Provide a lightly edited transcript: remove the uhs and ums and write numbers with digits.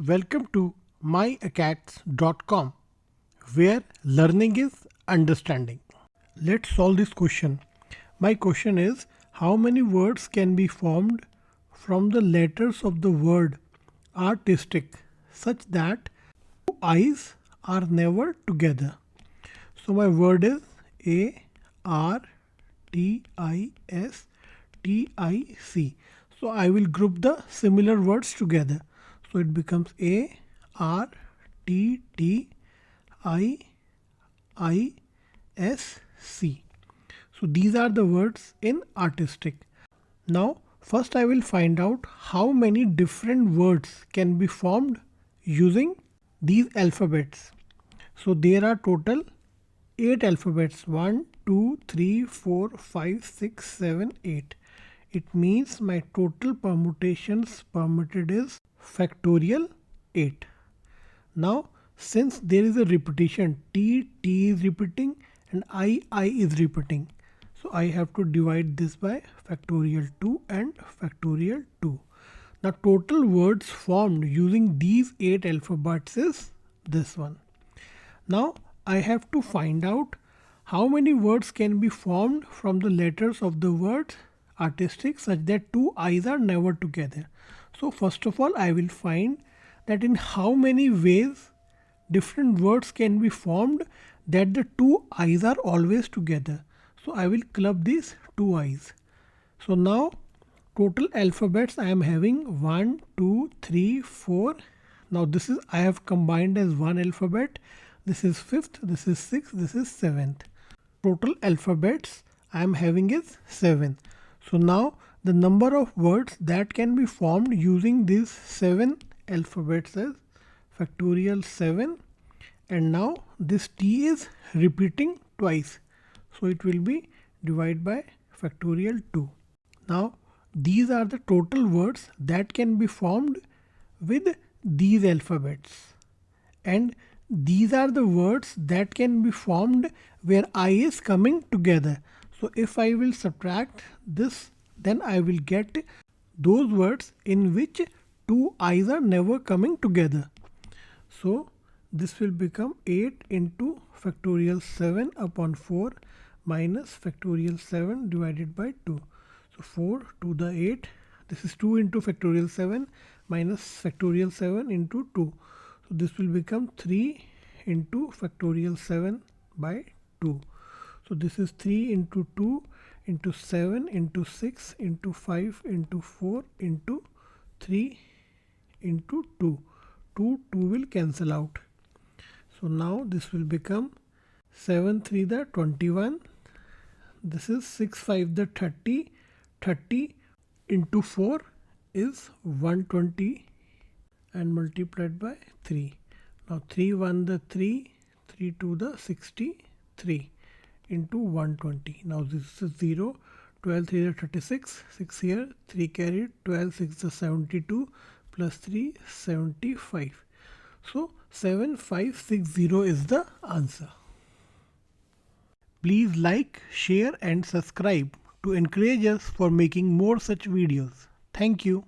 Welcome to myacats.com, where learning is understanding. Let's solve this question. My question is, how many words can be formed from the letters of the word artistic such that two eyes are never together? So my word is ARTISTIC. So I will group the similar words together. So it becomes ARTTIISC. So these are the words in artistic. Now first I will find out how many different words can be formed using these alphabets. So there are total 8 alphabets: 1, 2, 3, 4, 5, 6, 7, 8. It means my total permutations permitted is factorial 8. Now since there is a repetition, T is repeating and I is repeating. So I have to divide this by factorial 2 and factorial 2. Now total words formed using these 8 alphabets is this one. Now I have to find out how many words can be formed from the letters of the word artistic such that two eyes are never together. So first of all, I will find that in how many ways different words can be formed that the two eyes are always together. So I will club these two eyes. So now total alphabets I am having 1, 2, 3, 4. Now this is I have combined as one alphabet. This is 5th, this is 6th, this is 7th. Total alphabets I am having is 7. So now the number of words that can be formed using these 7 alphabets is factorial 7, and now this T is repeating twice. So it will be divided by factorial 2. Now these are the total words that can be formed with these alphabets, and these are the words that can be formed where I is coming together. So if I will subtract this, then I will get those words in which two eyes are never coming together. So this will become 8 into factorial 7 upon 4 minus factorial 7 divided by 2. So 4 to the 8. This is 2 into factorial 7 minus factorial 7 into 2. So this will become 3 into factorial 7 by 2. So this is 3 into 2 into 7 into 6 into 5 into 4 into 3 into 2. 2 will cancel out. So now this will become 7 3 the 21. This is 6 5 the 30. 30 into 4 is 120 and multiplied by 3. Now 3 1 the 3, 3 2 the 63 into 120. Now this is 0, 12 3 the 36, 6 here, 3 carried, 12 6 the 72 plus 3 75. So 7560 is the answer. Please like, share and subscribe to encourage us for making more such videos. Thank you.